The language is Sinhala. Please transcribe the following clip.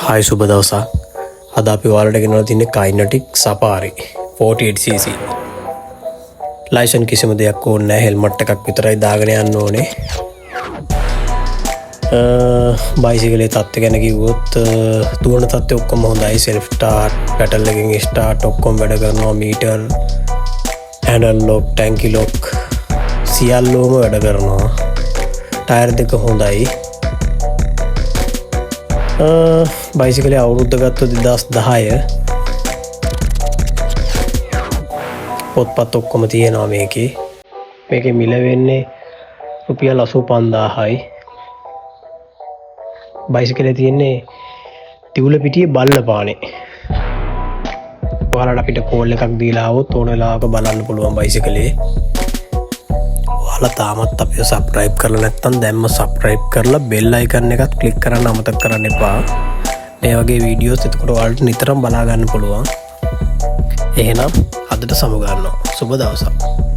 Hi සුබ දවසක්. අද අපි ඔයාලට ගෙනල්ලා තින්නේ kinetic safari 48cc. ලයිසන් කිසිම දෙයක් ඕනේ නැහැ. හෙල්මට් එකක් විතරයි දාගෙන යන්න ඕනේ. බයිසිකලේ තත්ත්වය ගැන කිව්වොත් දුවන තත්ත්වය ඔක්කොම හොඳයි. self start, pedal එකෙන් start ඔක්කොම වැඩ කරනවා. meter, handle lock, tank lock සියල්ලම වැඩ කරනවා. ටයර් දෙක හොඳයි. බයිසිකලේ අවුරුද්ද ගත්තොත් 2010 පොත්පත් ඔක්කොම තියෙනවා මේකේ. මේකේ මිල වෙන්නේ රුපියල් 85000යි. බයිසිකලේ තියෙන්නේ තිවුල පිටියේ බල්ලපානේ. ඔයාලට අපිට කෝල් එකක් දීලා આવොත් ඕන වෙලාවක බලන්න පුළුවන් බයිසිකලේ. ඔයාලා තාමත් අපිව සබ්ස්ක්‍රයිබ් කරලා නැත්නම් දැම්ම සබ්ස්ක්‍රයිබ් කරලා බෙල් අයිකන් එකත් ක්ලික් කරන්න අමතක කරන්න එපා. මේ වගේ වීඩියෝස් එතකොට ඔයාලට නිතරම බලා ගන්න පුළුවන්. එහෙනම් අදට සමු ගන්නවා. සුබ දවසක්.